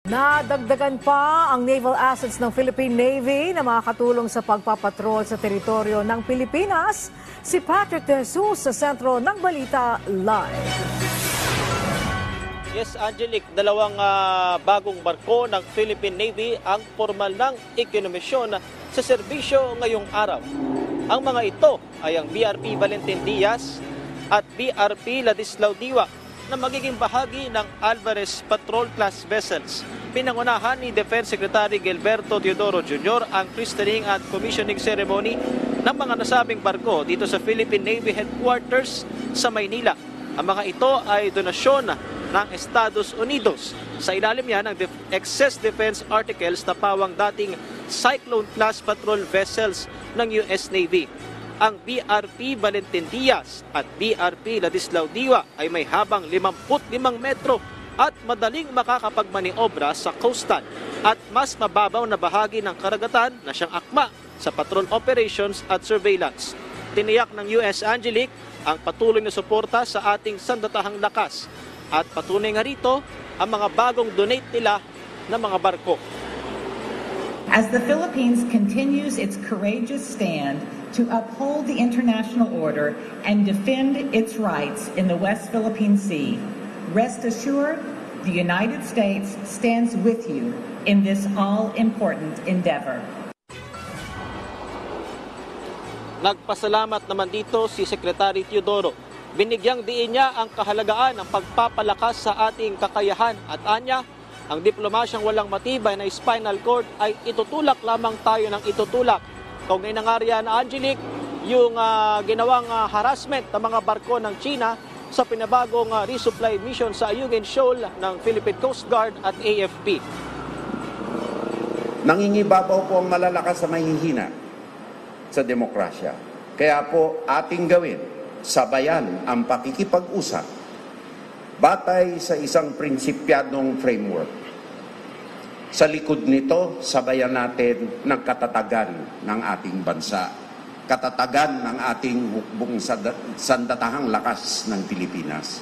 Nadagdagan pa ang naval assets ng Philippine Navy na makakatulong sa pagpapatrol sa teritoryo ng Pilipinas. Si Patrick De Jesus sa sentro ng Balita Live. Yes, Angelic, dalawang bagong barko ng Philippine Navy ang formal ng ikinomisyon sa serbisyo ngayong araw. Ang mga ito ay ang BRP Valentin Diaz at BRP Ladislao Diwa na magiging bahagi ng Alvarez Patrol Class Vessels. Pinangunahan ni Defense Secretary Gilberto Teodoro Jr. ang christening at commissioning ceremony ng mga nasabing barko dito sa Philippine Navy Headquarters sa Maynila. Ang mga ito ay donasyon ng Estados Unidos. Sa ilalim yan ng excess defense articles na pawang dating Cyclone Class Patrol Vessels ng US Navy. Ang BRP Valentin Diaz at BRP Ladislao Diwa ay may habang 55 metro at madaling makakapagmaniobra sa coastal at mas mababaw na bahagi ng karagatan na siyang akma sa patrol operations at surveillance. Tiniyak ng US Angelic ang patuloy na suporta sa ating sandatahang lakas at patunay nga rito ang mga bagong donate nila na mga barko. As the Philippines continues its courageous stand to uphold the international order and defend its rights in the West Philippine Sea, rest assured, the United States stands with you in this all-important endeavor. Nagpasalamat naman dito si Secretary Teodoro. Binigyang diin niya ang kahalagaan ng pagpapalakas sa ating kakayahan at anya, ang diplomasyang walang matibay na spinal cord ay itutulak lamang tayo ng itutulak. Kaugnay ng area na Angelic, yung ginawang harassment ng mga barko ng China sa pinabagong resupply mission sa Ayungin Shoal ng Philippine Coast Guard at AFP. Nangingibabaw po ang malalakas sa mahihina sa demokrasya. Kaya po ating gawin, sabayan ang pakikipag-usap batay sa isang prinsipyadong framework. Sa likod nito, sabayan natin ng katatagan ng ating bansa, katatagan ng ating hukbong sandatahang lakas ng Pilipinas.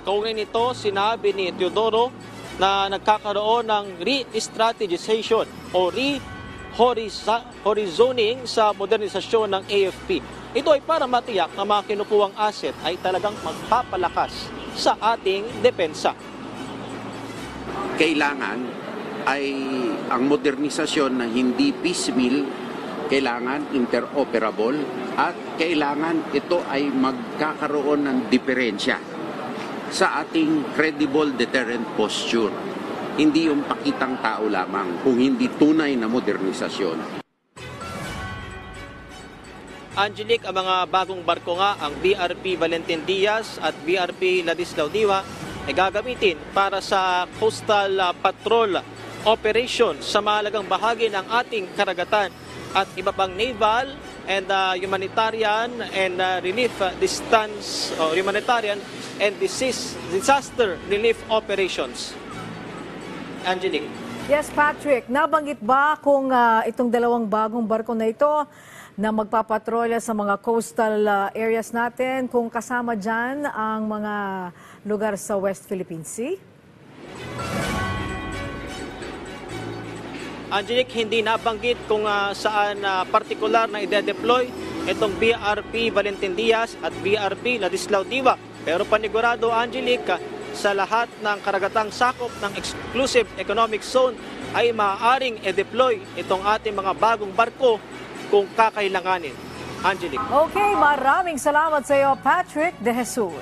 Kaugnay nito, sinabi ni Teodoro na nagkakaroon ng re-strategization o re-horizoning sa modernisasyon ng AFP. Ito ay para matiyak na mga kinukuhang asset ay talagang magpapalakas sa ating depensa. Kailangan ay ang modernisasyon na hindi piecemeal, kailangan interoperable at kailangan ito ay magkakaroon ng diferensya sa ating credible deterrent posture. Hindi yung pakitang tao lamang, kung hindi tunay na modernisasyon. Angelic, ang mga bagong barko nga, ang BRP Valentin Diaz at BRP Ladislao Diwa ay gagamitin para sa coastal patrol operation sa mahalagang bahagi ng ating karagatan at iba pang naval and humanitarian and humanitarian and disaster relief operations. Angelic. Yes, Patrick, nabanggit ba kung itong dalawang bagong barko na ito na magpapatrolya sa mga coastal areas natin, kung kasama dyan ang mga lugar sa West Philippine Sea? Angelic, hindi nabanggit kung saan partikular na ide-deploy itong BRP Valentin Diaz at BRP Ladislao Diwa. Pero panigurado, Angelic, sa lahat ng karagatang sakop ng Exclusive Economic Zone ay maaaring i-deploy itong ating mga bagong barko kung kakailanganin. Angelic. Okay, maraming salamat sa iyo, Patrick De Jesus.